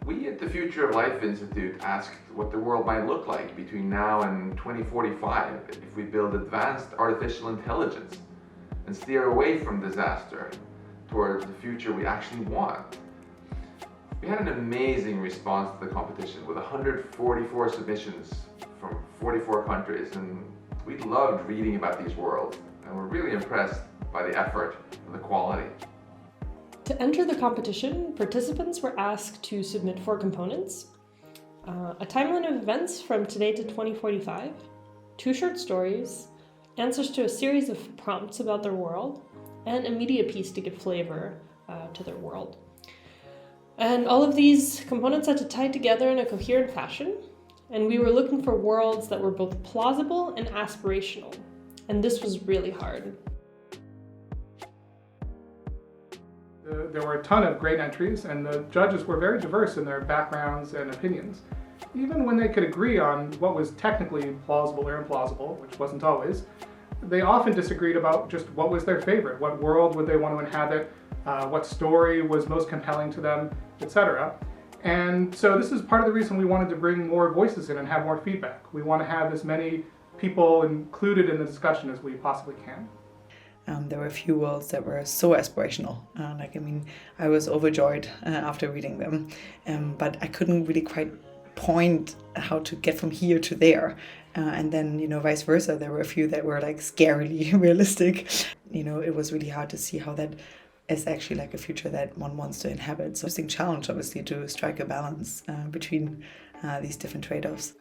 We at the Future of Life Institute asked what the world might look like between now and 2045 if we build advanced artificial intelligence and steer away from disaster towards the future we actually want. We had an amazing response to the competition with 144 submissions from 44 countries, and we loved reading about these worlds and we're really impressed by the effort and the quality. To enter the competition, participants were asked to submit 4 components: a timeline of events from today to 2045, 2 short stories, answers to a series of prompts about their world, and a media piece to give flavor to their world. And all of these components had to tie together in a coherent fashion, and we were looking for worlds that were both plausible and aspirational, and this was really hard. There were a ton of great entries, and the judges were very diverse in their backgrounds and opinions. Even when they could agree on what was technically plausible or implausible, which wasn't always, they often disagreed about just what was their favorite, what world would they want to inhabit, what story was most compelling to them, etc. And so this is part of the reason we wanted to bring more voices in and have more feedback. We want to have as many people included in the discussion as we possibly can. There were a few worlds that were so aspirational. I was overjoyed after reading them, but I couldn't really quite point how to get from here to there. And then, vice versa, there were a few that were like scarily realistic. It was really hard to see how that is actually like a future that one wants to inhabit. So it's a challenge, obviously, to strike a balance between these different trade-offs.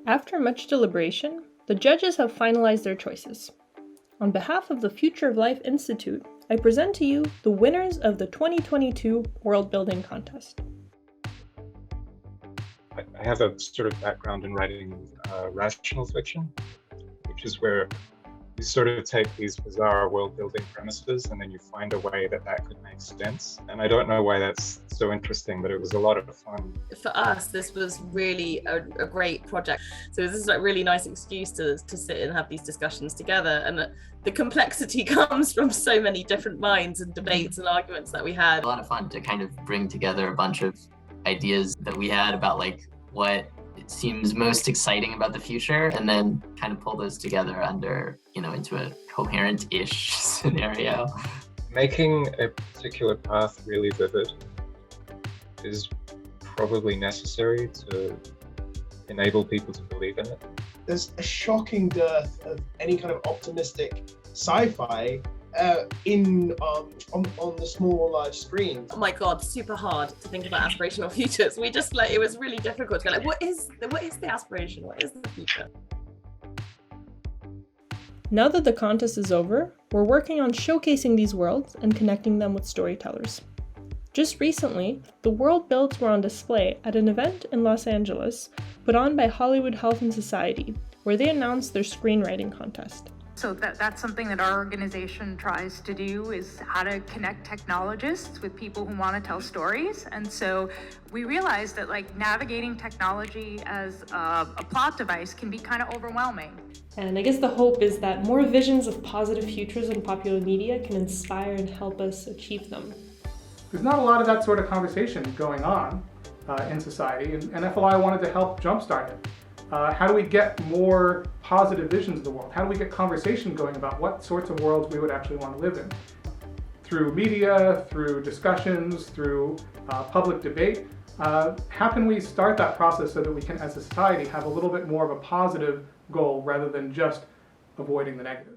After much deliberation, the judges have finalized their choices. On behalf of the Future of Life Institute, I present to you the winners of the 2022 Worldbuilding Contest. I have a sort of background in writing rational fiction, which is where you sort of take these bizarre world-building premises and then you find a way that could make sense. And I don't know why that's so interesting, but it was a lot of fun. For us, this was really a great project. So this is a really nice excuse to sit and have these discussions together. And the complexity comes from so many different minds and debates and arguments that we had. A lot of fun to kind of bring together a bunch of ideas that we had about what it seems most exciting about the future, and then kind of pull those together into a coherent-ish scenario. Making a particular path really vivid is probably necessary to enable people to believe in it. There's a shocking dearth of any kind of optimistic sci-fi on the small or large screen. Oh my god, super hard to think about aspirational futures. We just it was really difficult to go what is the aspiration? What is the future? Now that the contest is over, we're working on showcasing these worlds and connecting them with storytellers. Just recently, the world builds were on display at an event in Los Angeles put on by Hollywood Health and Society, where they announced their screenwriting contest. So that's something that our organization tries to do, is how to connect technologists with people who want to tell stories. And so we realized that navigating technology as a plot device can be kind of overwhelming. And I guess the hope is that more visions of positive futures in popular media can inspire and help us achieve them. There's not a lot of that sort of conversation going on in society, and FLI wanted to help jumpstart it. How do we get more positive visions of the world? How do we get conversation going about what sorts of worlds we would actually want to live in? Through media, through discussions, through public debate. How can we start that process so that we can, as a society, have a little bit more of a positive goal rather than just avoiding the negative?